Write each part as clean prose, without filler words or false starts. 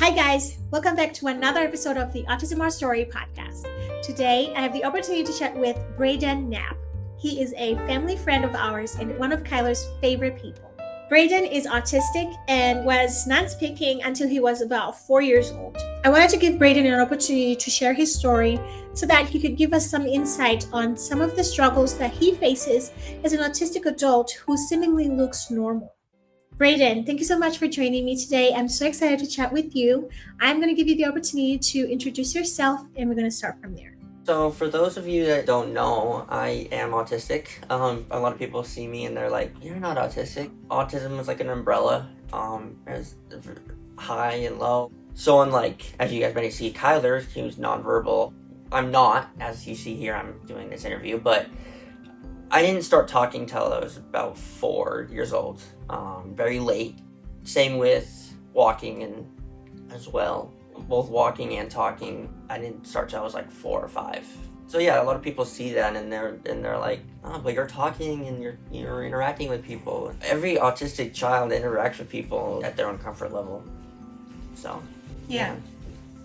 Hi guys, welcome back to another episode of the Autism Our Story podcast. Today, I have the opportunity to chat with Brayden Knapp. He is a family friend of ours and one of Kyler's favorite people. Brayden is autistic and was non-speaking until he was about 4 years old. I wanted to give Brayden an opportunity to share his story so that he could give us some insight on some of the struggles that he faces as an autistic adult who seemingly looks normal. Brayden, thank you so much for joining me today. I'm so excited to chat with you. I'm going to give you the opportunity to introduce yourself, and we're going to start from there. So for those of you that don't know, I am autistic. A lot of people see me and they're like, "You're not autistic." Autism is like an umbrella. There's high and low. So unlike, as you guys may see, Kyler, he was nonverbal. I'm not, as you see here, I'm doing this interview, but I didn't start talking till I was about 4 years old, very late. Same with walking and as well. Both walking and talking, I didn't start till I was like 4 or 5. So yeah, a lot of people see that and they're like, "Oh, but you're talking and you're interacting with people." Every autistic child interacts with people at their own comfort level. So Yeah.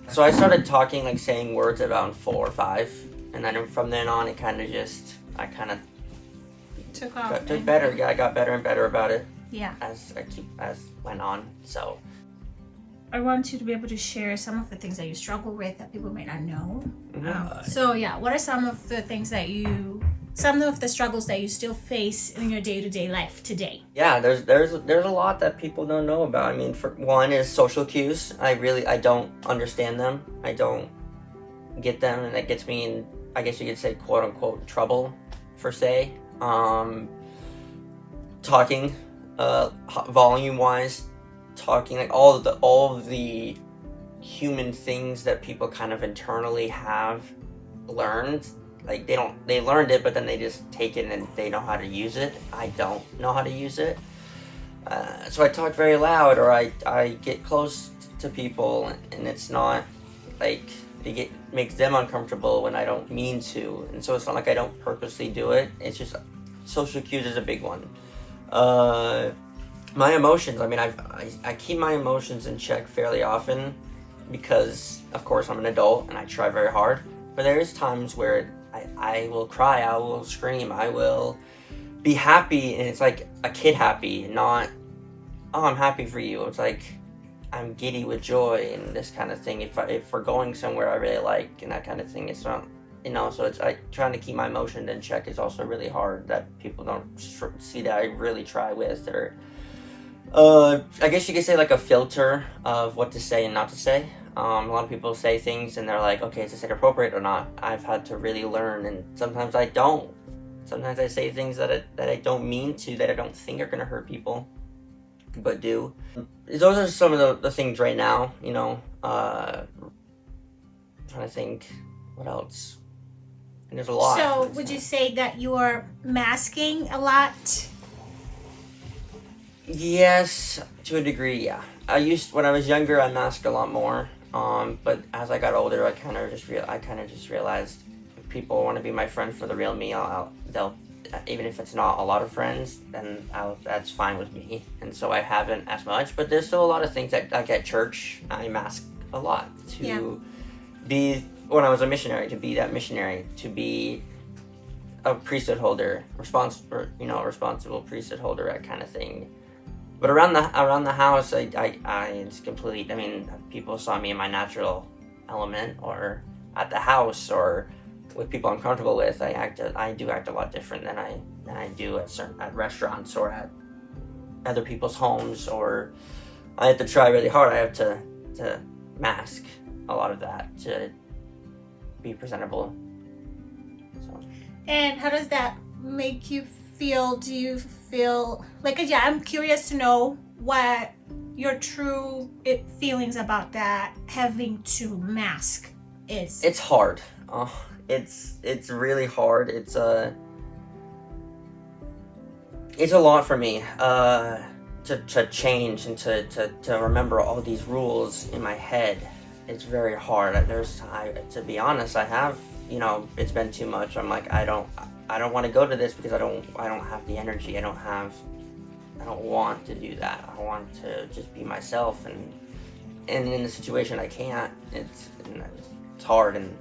So I started talking, like saying words around 4 or 5, and then from then on, it kind of Took off. took better. Yeah, I got better and better about it. Yeah. As went on. So I want you to be able to share some of the things that you struggle with that people may not know. Mhm. What are some of the struggles that you still face in your day-to-day life today? Yeah, there's a lot that people don't know about. I mean, for one is social cues. I don't understand them. I don't get them, and that gets me in, I guess you could say, quote unquote, trouble, per se. Talking, volume wise, talking, like all of the human things that people kind of internally have learned. Like they learned it, but then they just take it and they know how to use it. I don't know how to use it. So I talk very loud, or I get close to people, and it's not like makes them uncomfortable when I don't mean to. And so it's not like I don't purposely do it. It's just social cues is a big one. My emotions, I mean, I keep my emotions in check fairly often because, of course, I'm an adult and I try very hard. But there's times where I will cry, I will scream, I will be happy, and it's like a kid happy, not, "Oh, I'm happy for you." It's like I'm giddy with joy and this kind of thing. If we're going somewhere I really like and that kind of thing, it's not, so it's like trying to keep my emotions in check is also really hard, that people don't see that I really try with, or I guess you could say like a filter of what to say and not to say. A lot of people say things and they're like, "Okay, is this inappropriate or not?" I've had to really learn, and sometimes I don't. Sometimes I say things that I don't mean to, that I don't think are going to hurt people, but do. Those are some of the things right now, I'm trying to think what else. And there's a lot. So would you say that you are masking a lot? Yes, to a degree, yeah. When I was younger, I masked a lot more. But as I got older, I kind of just realized if people want to be my friend for the real me, they'll, even if it's not a lot of friends, then that's fine with me. And so I haven't as much, but there's still a lot of things that, like at church, I masked a lot to be, when I was a missionary, to be that missionary, to be a priesthood holder, responsible priesthood holder, that kind of thing. But around the house, it's complete. I mean, people saw me in my natural element, or at the house, or with people I'm comfortable with. I do act a lot different than I do at restaurants or at other people's homes. Or I have to try really hard. I have to mask a lot of that to be presentable. So. And how does that make you feel? Do you feel like, I'm curious to know what your true feelings about that having to mask is. It's hard. It's really hard. It's a lot for me to change and to remember all these rules in my head. It's very hard. To be honest, I have, it's been too much. I'm like, I don't want to go to this because I don't have the energy. I don't want to do that. I want to just be myself and and in the situation I can't. It's hard, and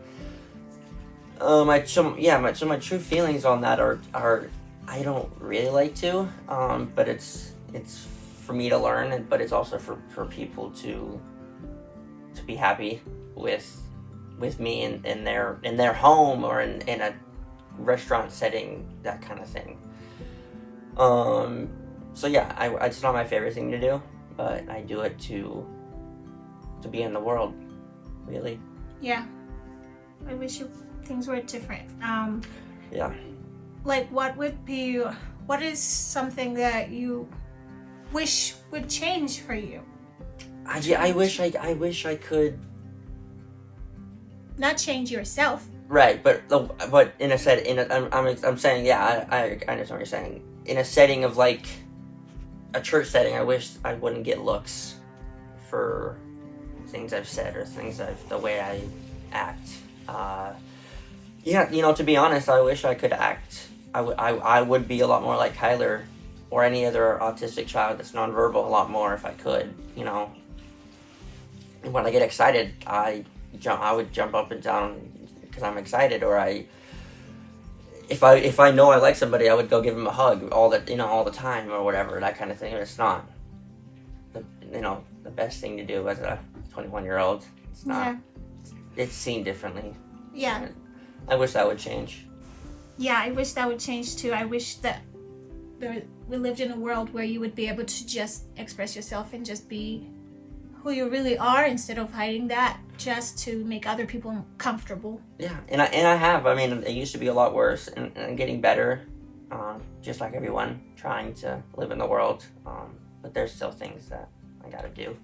my true feelings on that are I don't really like to, but it's for me to learn, but it's also for people to be happy with me in their home or in a restaurant setting, that kind of thing. So yeah, it's not my favorite thing to do, but I do it to be in the world, really. Yeah. I wish things were different. Yeah. Like, what is something that you wish would change for you? I wish I could. Not change yourself. Right, but I'm saying, yeah, I understand what you're saying. In a setting of like a church setting, I wish I wouldn't get looks for things I've said or the way I act. Yeah, to be honest, I wish I could act. I would be a lot more like Kyler or any other autistic child that's nonverbal a lot more if I could. And when I get excited, I would jump up and down because I'm excited, or if I know I like somebody, I would go give them a hug all the time or whatever, that kind of thing. It's not the best thing to do as a 21-year-old. It's not. Yeah. It's seen differently. Yeah. I wish that would change. Yeah, I wish that would change too. I wish that we lived in a world where you would be able to just express yourself and just be who you really are instead of hiding that just to make other people comfortable. Yeah, and I have. I mean, it used to be a lot worse, and I'm getting better, just like everyone, trying to live in the world. But there's still things that I gotta do.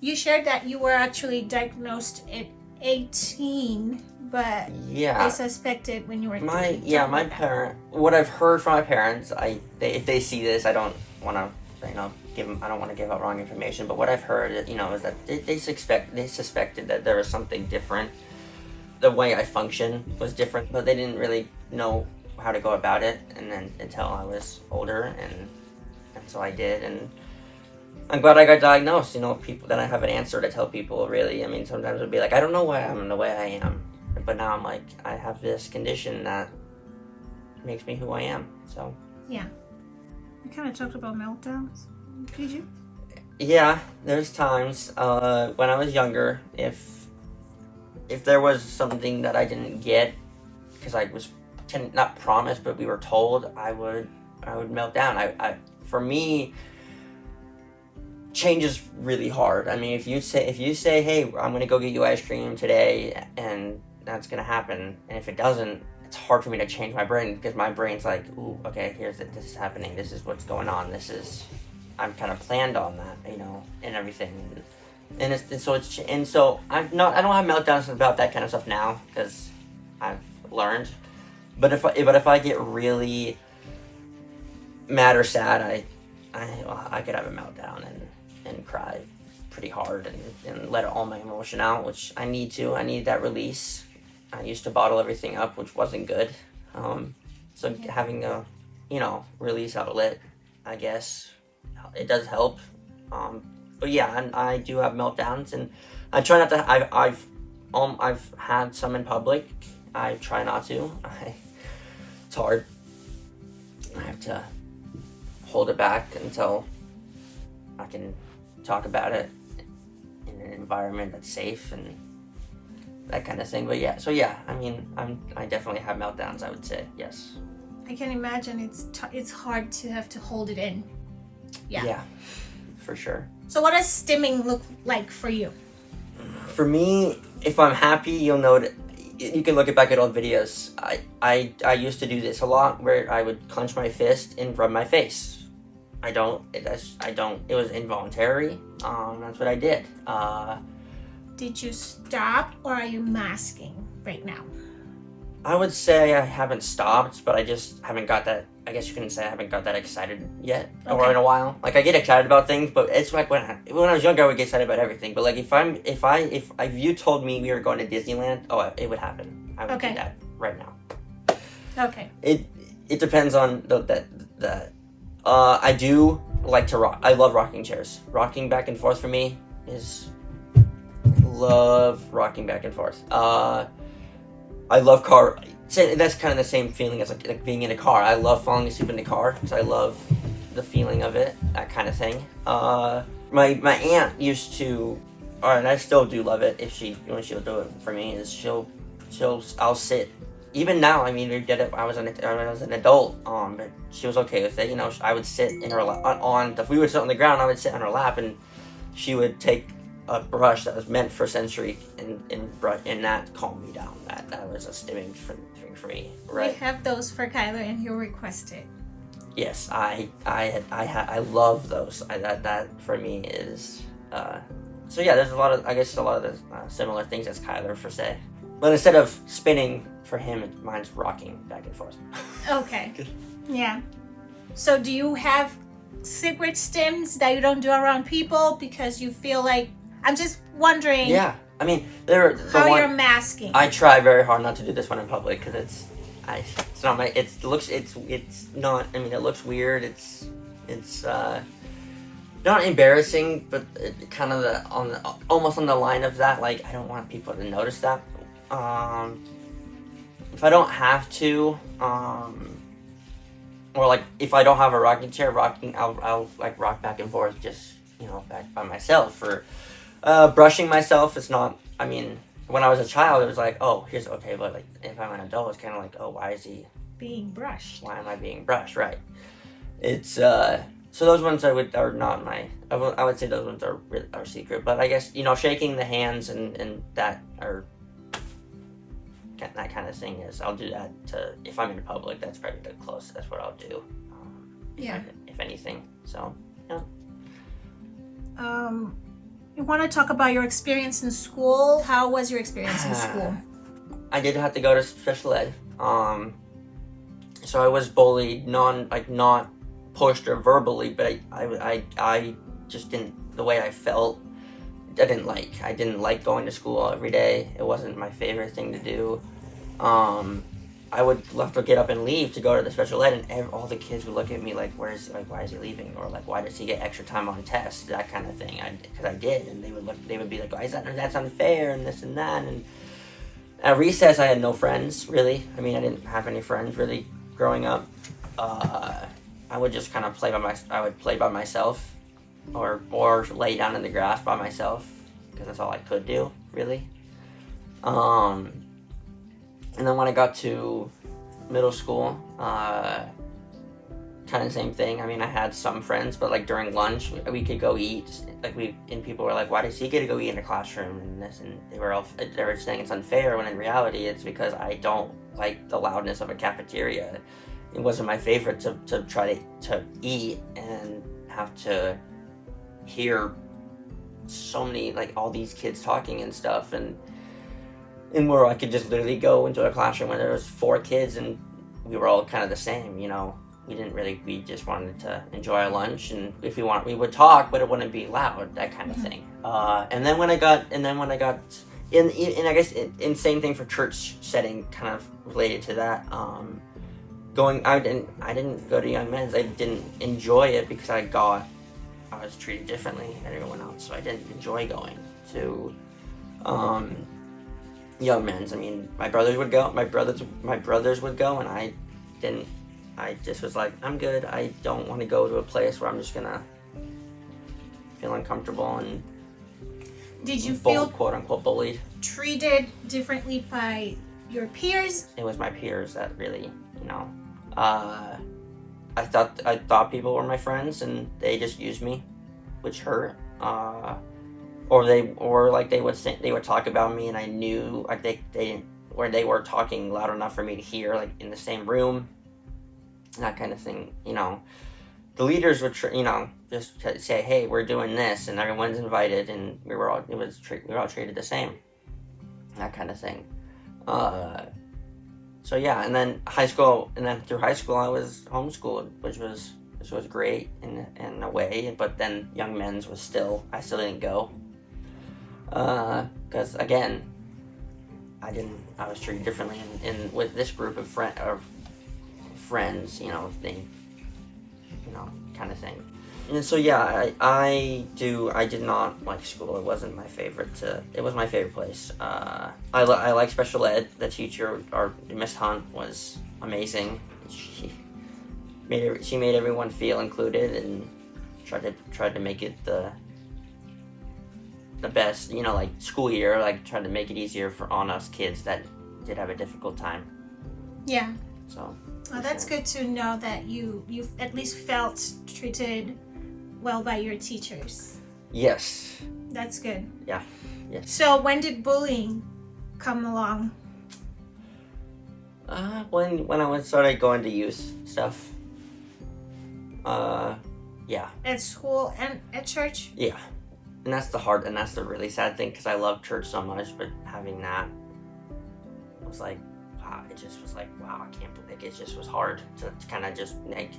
You shared that you were actually diagnosed at 18, but they suspected when you were my parent. What I've heard from my parents, if they see this, I don't want to I don't want to give out wrong information, but what I've heard, is that they suspected that there was something different. The way I function was different, but they didn't really know how to go about it, and then until I was older, and so I did, and I'm glad I got diagnosed. People, then I have an answer to tell people. Really, I mean, sometimes it'd be like, I don't know why I'm the way I am, but now I'm like, I have this condition that makes me who I am. So yeah. We kind of talked about meltdowns. Did you? Yeah, there's times when I was younger, if there was something that I didn't get because I was not promised, but we were told, I would melt down. For me, change is really hard. I mean, if you say, hey, I'm gonna go get you ice cream today, and that's gonna happen, and if it doesn't, it's hard for me to change my brain because my brain's like, ooh, okay, this is happening, this is what's going on, I'm kind of planned on that, and everything, and so I don't have meltdowns about that kind of stuff now because I've learned, but if I get really mad or sad, I could have a meltdown and cry pretty hard and let all my emotion out, which I need that release. I used to bottle everything up, which wasn't good. So having a, release outlet, I guess, it does help. But yeah, I do have meltdowns, and I try not to. I've had some in public. I try not to. It's hard. I have to hold it back until I can talk about it in an environment that's safe and that kind of thing. But yeah, I mean, I definitely have meltdowns, I would say, yes. I can imagine it's hard to have to hold it in. Yeah, for sure. So what does stimming look like for you? For me, if I'm happy, you'll know you can look back at old videos. I used to do this a lot, where I would clench my fist and rub my face. It was involuntary. That's what I did. Did you stop, or are you masking right now? I would say I haven't stopped, but I just haven't got that. I guess you couldn't say I haven't got that excited yet, or in a while. Like, I get excited about things, but it's like when I was younger, I would get excited about everything. But like if you told me we were going to Disneyland, it would happen. I would do that right now. Okay. It depends on I do like to rock. I love rocking chairs. Rocking back and forth for me is love rocking back and forth. I love car. That's kind of the same feeling as like being in a car. I love falling asleep in the car because I love the feeling of it, that kind of thing. My aunt used to, and I still do love it. When she'll do it for me, is I'll sit. Even now, I mean, we did it. I was an adult, but she was okay with it. You know, I would sit in her lap if we would sit on the ground. I would sit on her lap, and she would take a brush that was meant for sensory and that calmed me down. That was a stimming thing for me. Right. We have those for Kyler, and he'll request it. Yes, I love those. That for me is. So yeah, there's a lot of the similar things as Kyler for say, but instead of spinning for him, mine's rocking back and forth. Okay. Yeah. So do you have secret stims that you don't do around people because you feel like? I'm just wondering. Yeah, I mean, you're masking. I try very hard not to do this one in public because it's not my. It's not. I mean, it looks weird. It's not embarrassing, but kind of almost on the line of that. Like, I don't want people to notice that. If I don't have to, or like if I don't have a rocking chair, I'll like rock back and forth, just back by myself. Or brushing myself is not. I mean, when I was a child, it was like, oh, here's okay, but like if I'm an adult, it's kind of like, oh, why is he being brushed? Why am I being brushed? Right. It's so those ones are not my. I would say those ones are secret, but I guess shaking the hands and that are. That kind of thing is, I'll do that if I'm in public. That's probably the closest. That's what I'll do. If anything. So, yeah. You want to talk about your experience in school? How was your experience in school? I did have to go to special ed. So I was bullied, not pushed or verbally, but I just didn't, the way I felt. I didn't like going to school every day. It wasn't my favorite thing to do. I would have to get up and leave to go to the special ed, and all the kids would look at me like, why is he leaving? Or like, why does he get extra time on tests? That kind of thing. Because I did, and they would be like, why is that's unfair, and this and that. And at recess, I had no friends really. I mean, I didn't have any friends really growing up. I would just kind of play by myself. Or lay down in the grass by myself because that's all I could do, really. And then when I got to middle school, kind of the same thing. I mean, I had some friends, but like during lunch, we could go eat. And people were like, "Why does he get to go eat in a classroom?" And this, and they were saying it's unfair. When in reality, it's because I don't like the loudness of a cafeteria. It wasn't my favorite to try to eat and have to hear so many, like, all these kids talking and stuff, and where I could just literally go into a classroom where there was 4 kids and we were all kind of the same. We just wanted to enjoy our lunch, and if we would talk, but it wouldn't be loud, that kind of thing. And then when I got in I guess in same thing for church setting, kind of related to that. I didn't go to Young Men's. I didn't enjoy it because I was treated differently than everyone else, so I didn't enjoy going to Young Men's. I mean, my brothers would go, and I didn't. I just was like, I'm good. I don't want to go to a place where I'm just gonna feel uncomfortable and. Did you feel quote unquote bullied? Treated differently by your peers? It was my peers that really, I thought people were my friends, and they just used me, which hurt. Or they would talk about me, and I knew like they were talking loud enough for me to hear, like in the same room, that kind of thing. The leaders would just say, hey, we're doing this, and everyone's invited, and we were all treated the same, that kind of thing. So yeah, and then through high school I was homeschooled, which was great in a way, but then Young Men's was I still didn't go. Because again, I was treated differently with this group of friends, kind of thing. And so yeah, I did not like school. It wasn't my favorite. It was my favorite place. I like special ed. The teacher, our Miss Hunt, was amazing. She made everyone feel included and tried to make it the best. You know, like school year, like tried to make it easier on us kids that did have a difficult time. Yeah. So. Well, that's good to know that you at least felt treated well by your teachers. Yes. That's good. Yeah. Yes. So when did bullying come along? When I started going to youth stuff. Yeah. At school and at church? Yeah. And that's the really sad thing, because I love church so much, but having that was like, wow, it just was like, wow, I can't believe it. Just was hard to kind of just like,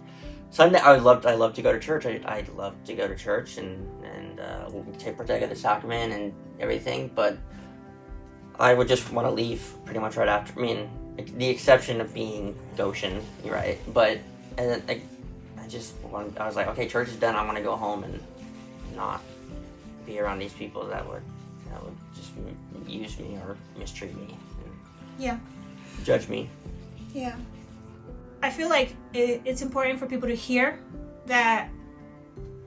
Sunday, I love to go to church. I love to go to church and partake of the sacrament and everything, but I would just want to leave pretty much right after. I mean, the exception of being Goshen, right? But and then, like, I was like, okay, church is done. I want to go home and not be around these people that would just use me or mistreat me. Yeah. Judge me. Yeah. I feel like it's important for people to hear that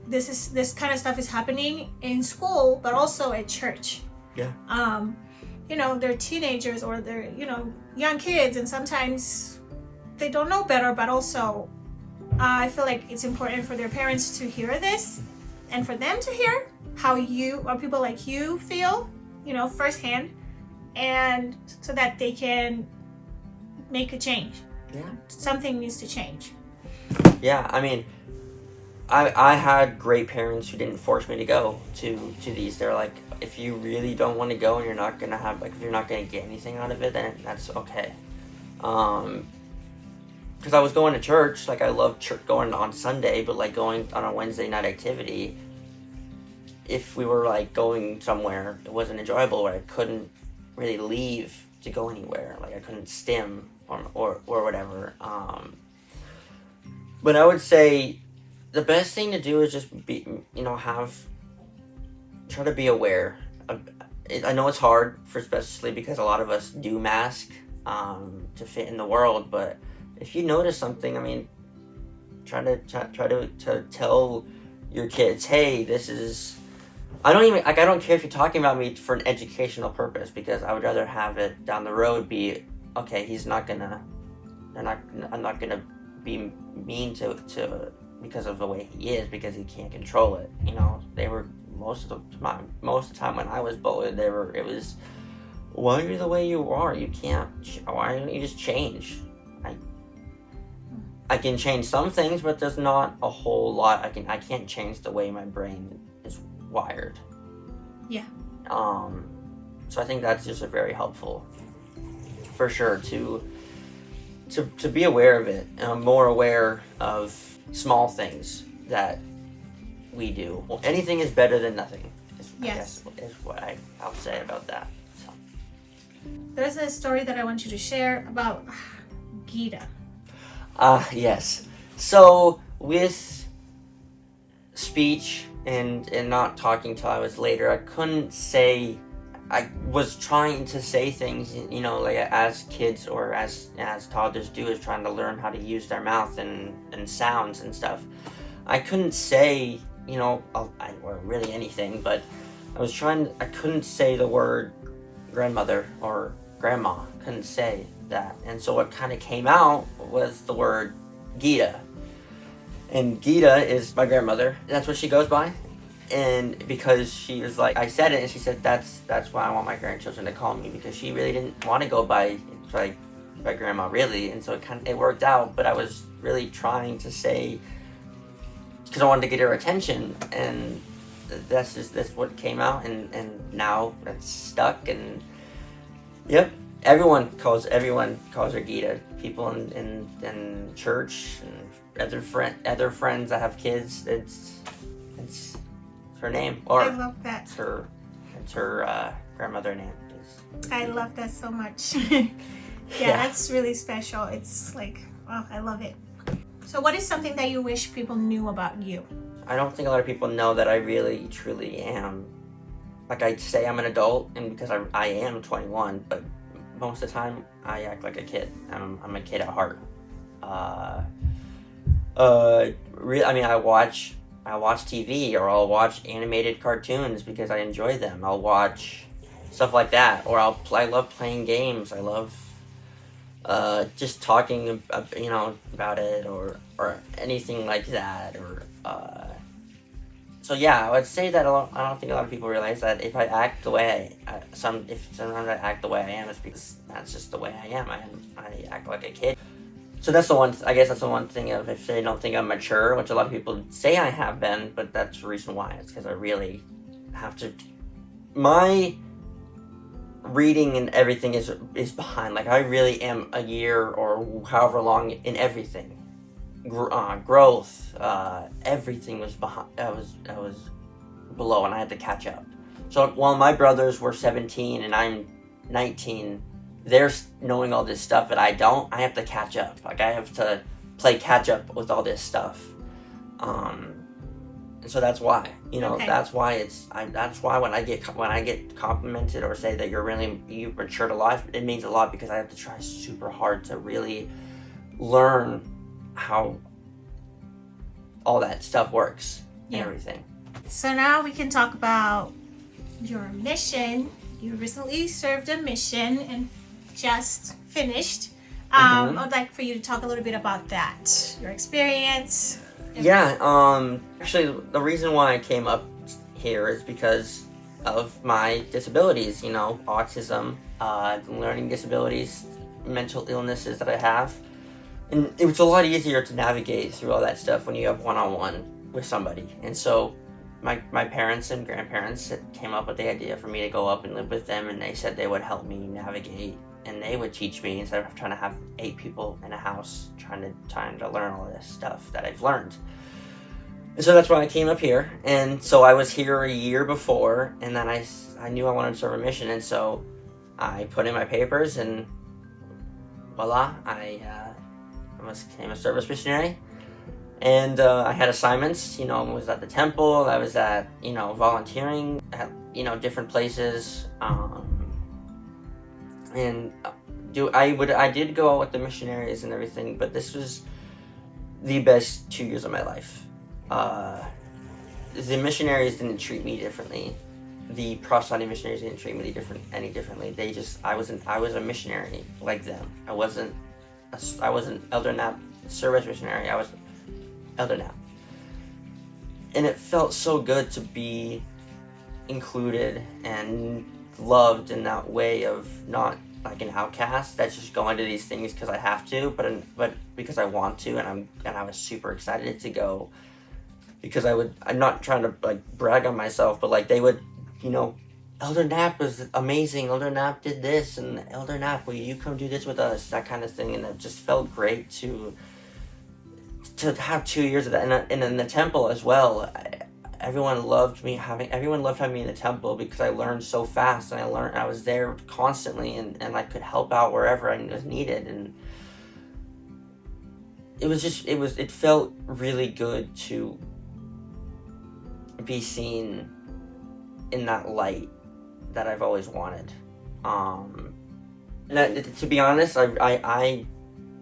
this kind of stuff is happening in school, but also at church. Yeah. They're teenagers or they're, young kids, and sometimes they don't know better, but also I feel like it's important for their parents to hear this and for them to hear how you or people like you feel, firsthand, and so that they can make a change. Yeah. Something needs to change. Yeah, I mean, I had great parents who didn't force me to go to these. They're like, if you really don't want to go and you're not gonna have, like, if you're not gonna get anything out of it, then that's okay. Because I was going to church, like I love going on Sunday, but like going on a Wednesday night activity, if we were like going somewhere, it wasn't enjoyable, where I couldn't really leave to go anywhere. Like I couldn't stim or whatever. But I would say the best thing to do is just try to be aware. I know it's hard, especially because a lot of us do mask to fit in the world, but if you notice something, I mean, try to tell your kids, hey, this is. I don't care if you're talking about me for an educational purpose, because I would rather have it down the road be, okay, I'm not gonna be mean to because of the way he is, because he can't control it. They were most of the time when I was bullied, it was, why are you the way you are? You can't. Why don't you just change? I can change some things, but there's not a whole lot. I can't change the way my brain is wired. Yeah. So I think that's just a very helpful, for sure, to be aware of it, more aware of small things that we do. Well, anything is better than nothing. Yes. I guess is what I'll say about that. So. There's a story that I want you to share about Gita. Yes. So with speech and not talking till I was later, I couldn't say. I was trying to say things, like as kids or as toddlers do, is trying to learn how to use their mouth and sounds and stuff. I couldn't say, or really anything, but I couldn't say the word grandmother or grandma. Couldn't say that. And so what kind of came out was the word Gita. And Gita is my grandmother. That's what she goes by. And because she was like, I said it, and she said, that's why I want my grandchildren to call me, because she really didn't want to go by grandma, really. And so it worked out, but I was really trying to say, because I wanted to get her attention, and that's what came out, and now it's stuck. And yep, everyone calls her Gita. People in church and other friends that have kids, it's her name. Or I love that. It's her grandmother name. I love that so much. yeah, that's really special. It's like, oh, I love it. So what is something that you wish people knew about you? I don't think a lot of people know that I really truly am. Like, I say I'm an adult, and because I am 21, but most of the time I act like a kid. I'm a kid at heart. I watch TV, or I'll watch animated cartoons because I enjoy them. I'll watch stuff like that, or I love playing games. I love just talking, about it, or anything like that, or so yeah, I would say that I don't think a lot of people realize that if I act the way sometimes I act the way I am, it's because that's just the way I am. I act like a kid. So that's the one. I guess that's the one thing of, if they don't think I'm mature, which a lot of people say I have been, but that's the reason why. It's because I really have to. My reading and everything is behind. Like, I really am a year or however long in everything. Growth, everything was behind. I was below, and I had to catch up. So while my brothers were 17 and I'm 19, they're knowing all this stuff that I don't. I have to catch up. Like, I have to play catch up with all this stuff. And so that's why, Okay. that's why that's why when I get complimented or say that you matured a lot, it means a lot, because I have to try super hard to really learn how all that stuff works and everything. So now we can talk about your mission. You recently served a mission and just finished. I would like for you to talk a little bit about that, your experience. Yeah, actually, the reason why I came up here is because of my disabilities, autism, learning disabilities, mental illnesses that I have. And it was a lot easier to navigate through all that stuff when you have one-on-one with somebody. And so my parents and grandparents came up with the idea for me to go up and live with them, and they said they would help me navigate, and they would teach me, instead of trying to have 8 people in a house trying to learn all this stuff that I've learned. And so that's why I came up here. And so I was here a year before, and then I knew I wanted to serve a mission, and so I put in my papers, and voila, I became a service missionary. And I had assignments, I was at the temple, I was at, volunteering at, different places. And I did go out with the missionaries and everything, but this was the best 2 years of my life. The missionaries didn't treat me differently. The proselyting missionaries didn't treat me any differently. I was a missionary like them. I wasn't Elder Knapp service missionary. I was Elder Knapp. And it felt so good to be included and loved in that way, of not like an outcast that's just going to these things because I have to, but because I want to, and I was super excited to go, because I'm not trying to like brag on myself, but like they would, Elder Knapp was amazing, Elder Knapp did this, and Elder Knapp, will you come do this with us, that kind of thing. And it just felt great to have 2 years of that. And in the temple as well, everyone loved having me in the temple, because I learned so fast, and I was there constantly, and I could help out wherever I was needed. And it felt really good to be seen in that light that I've always wanted. To be honest, I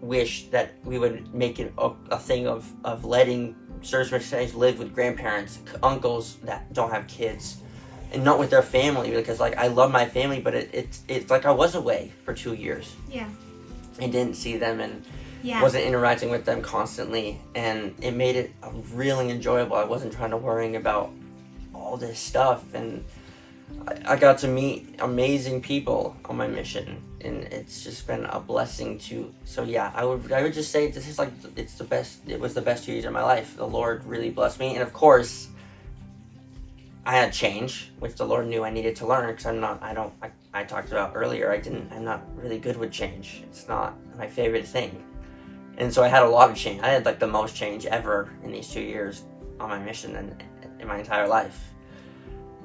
wish that we would make it a thing of letting service missionaries live with grandparents, uncles that don't have kids, and not with their family, because like I love my family, but it's like I was away for 2 years. Yeah. I didn't see them, and wasn't interacting with them constantly, and it made it really enjoyable. I wasn't trying to worry about all this stuff, and I got to meet amazing people on my mission, and it's just been a blessing to. So yeah, I would just say this is like it was the best 2 years of my life. The Lord really blessed me, and of course I had change, which the Lord knew I needed to learn, because I talked about earlier, I'm not really good with change. It's not my favorite thing. And so I had a lot of change. I had like the most change ever in these 2 years on my mission and in my entire life.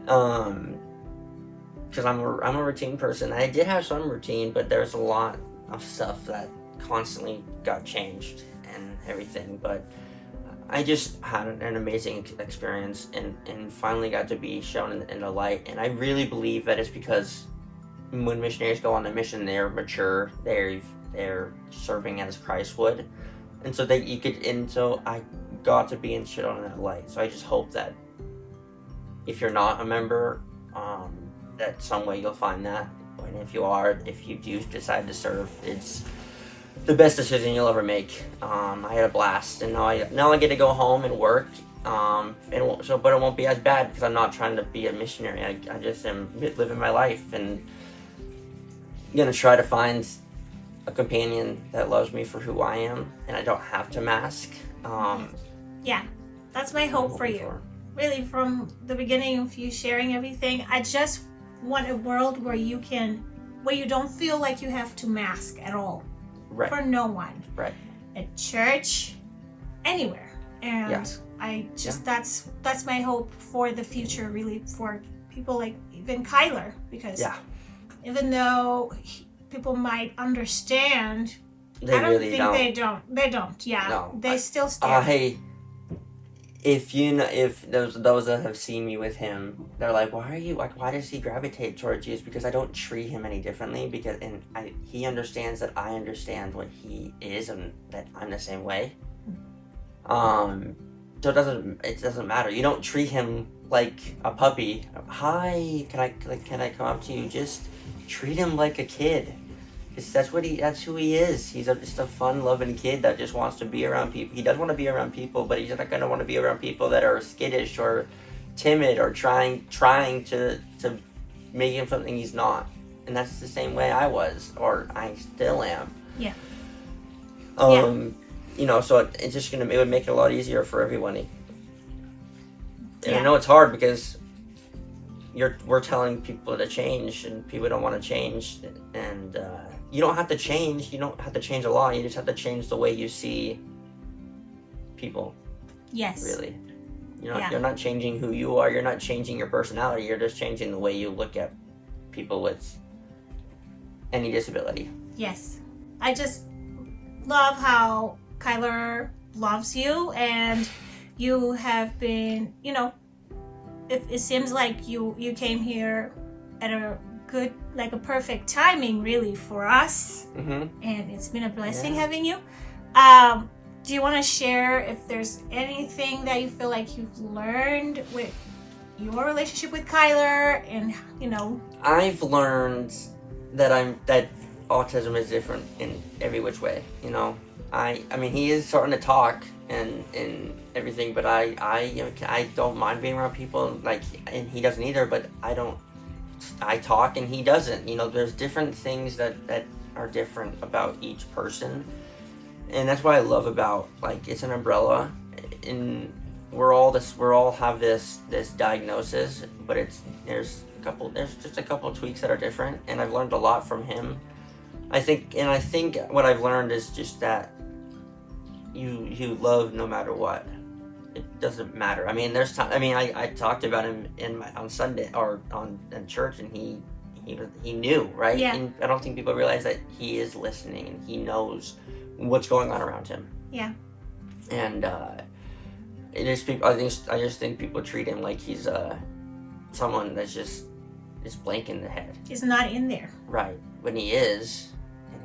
Because I'm a routine person. I did have some routine, but there's a lot of stuff that constantly got changed and everything. But I just had an amazing experience and finally got to be shown in the light. And I really believe that it's because when missionaries go on a mission, they're mature, they're serving as Christ would. And so so I got to be shown in that light. So I just hope that if you're not a member, that some way you'll find that. And if you are, if you do decide to serve, it's the best decision you'll ever make. I had a blast, and now I get to go home and work. But it won't be as bad because I'm not trying to be a missionary. I just am living my life, and I'm gonna try to find a companion that loves me for who I am, and I don't have to mask. Yeah, that's my hope for you. Really, from the beginning of you sharing everything, I just want a world where you don't feel like you have to mask at all. Right. For no one. Right. At church, anywhere. And Yeah. I just that's my hope for the future, really, for people like even Kyler, because even though people might understand, I don't really think don't. They don't. Yeah. No. They still stand. If those that have seen me with him, they're like, why does he gravitate towards you? It's because I don't treat him any differently, he understands that I understand what he is and that I'm the same way. So it doesn't matter. You don't treat him like a puppy. Hi, can I come up to you? Just treat him like a kid. That's who he is. He's just a fun-loving kid that just wants to be around people. He does want to be around people, but he's not going to want to be around people that are skittish or timid or trying to make him something he's not. And that's the same way I was, or I still am. Yeah. So it would make it a lot easier for everyone. And I know it's hard because we're telling people to change, and people don't want to change, and you don't have to change. You don't have to change a lot. You just have to change the way you see people. Yes. Really. You're not changing who you are. You're not changing your personality. You're just changing the way you look at people with any disability. Yes. I just love how Kyler loves you, and you have been, it seems like you came here at a good, like a perfect timing, really, for us. Mm-hmm. And it's been a blessing having you. Do you want to share if there's anything that you feel like you've learned with your relationship with Kyler, and I've learned that autism is different in every which way. I mean, he is starting to talk and everything, but I don't mind being around people, and he doesn't either, but I talk and he doesn't. There's different things that are different about each person, and that's what I love about, it's an umbrella, and we're all have this diagnosis, but there's just a couple of tweaks that are different, and I've learned a lot from him. I think what I've learned is just that you love no matter what. It doesn't matter. I mean, there's time. I mean, I talked about him on Sunday or in church, and he knew, right? Yeah. And I don't think people realize that he is listening and he knows what's going on around him. Yeah. And it is people. I just think people treat him like he's someone that's just blank in the head. He's not in there. Right. When he is.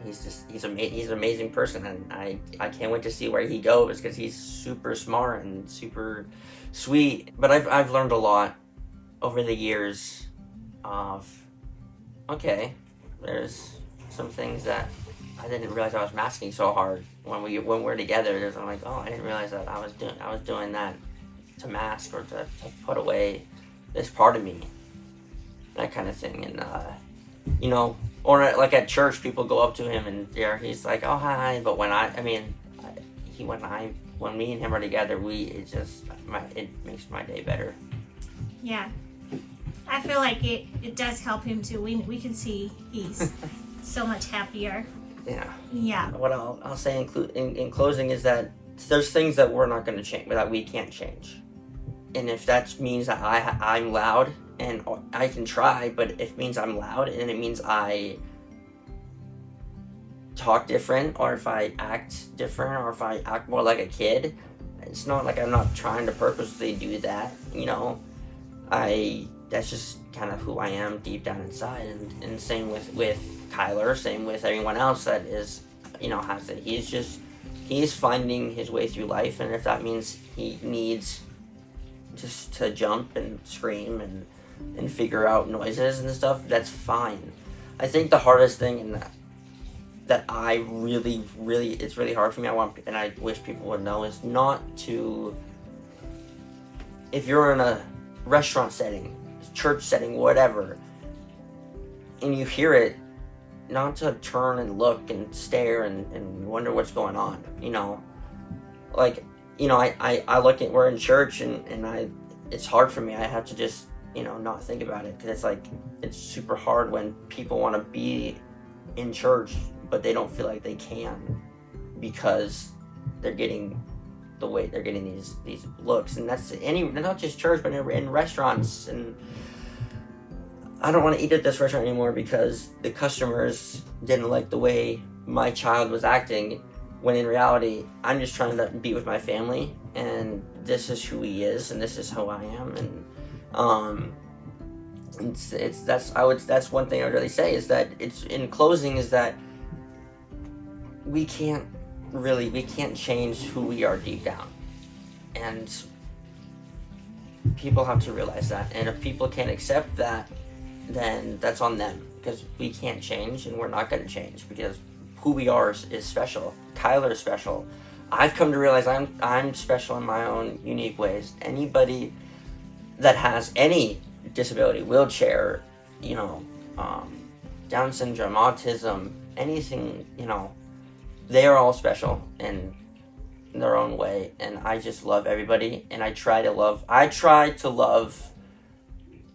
He's an amazing person, and I can't wait to see where he goes, because he's super smart and super sweet. But I've learned a lot over the years of, there's some things that I didn't realize I was masking so hard when we're together. I'm like, I didn't realize that I was doing that to mask or to put away this part of me, that kind of thing. And or like at church, people go up to him and he's like, oh, hi. But when me and him are together, it makes my day better. Yeah. I feel like it does help him too. We can see he's so much happier. Yeah. Yeah. What I'll say in closing is that there's things that we're not going to change, that we can't change. And if that means that I'm loud, and I can try, but if it means I'm loud, and it means I talk different, or if I act different, or if I act more like a kid, it's not like I'm not trying to purposely do that, you know. That's just kind of who I am deep down inside, and same with Kyler, same with everyone else that is, you know, has it. He's finding his way through life, and if that means he needs just to jump and scream and figure out noises and stuff, that's fine. I think the hardest thing, and that I really, it's really hard for me, and I wish people would know, is not to, if you're in a restaurant setting, church setting, whatever, and you hear it, not to turn and look and stare and wonder what's going on, you know. Like, you know, I look at, we're in church, and it's hard for me. I have to just, you know, not think about it, because it's like, it's super hard when people want to be in church, but they don't feel like they can, because they're getting these looks, and that's not just church, but in restaurants. And I don't want to eat at this restaurant anymore because the customers didn't like the way my child was acting, when in reality, I'm just trying to be with my family, and this is who he is, and this is who I am. And that's one thing I would really say, is that it's, in closing, is that we can't change who we are deep down, and people have to realize that. And if people can't accept that, then that's on them, because we can't change, and we're not going to change, because who we are is special. Kyler is special. I've come to realize I'm special in my own unique ways. Anybody that has any disability, wheelchair, you know, Down syndrome, autism, anything, you know, they are all special in their own way. And I just love everybody, and I try to love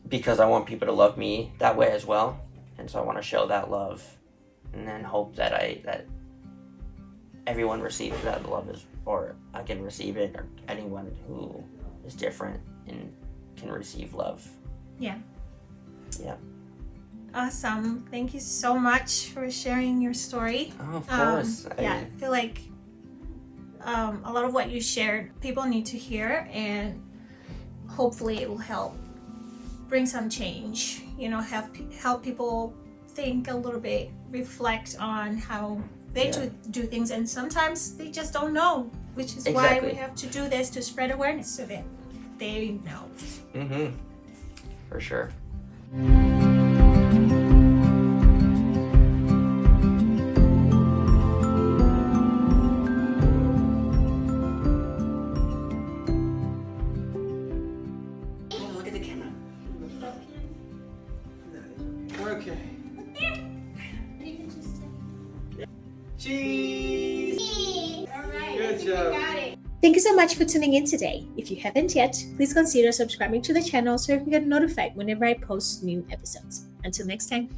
because I want people to love me that way as well. And so I want to show that love, and then hope that everyone receives that love, or I can receive it, or anyone who is different and can receive love. Yeah. Yeah. Awesome. Thank you so much for sharing your story. Oh, of course. I feel like a lot of what you shared, people need to hear, and hopefully it will help bring some change, you know, help people think a little bit, reflect on how they do things, and sometimes they just don't know, which is why we have to do this, to spread awareness so that they know. Mm-hmm. For sure. Look at the camera. Okay. Cheese! All right. Good job. Got it. Thank you so much for tuning in today. If you haven't yet, please consider subscribing to the channel so you can get notified whenever I post new episodes. Until next time.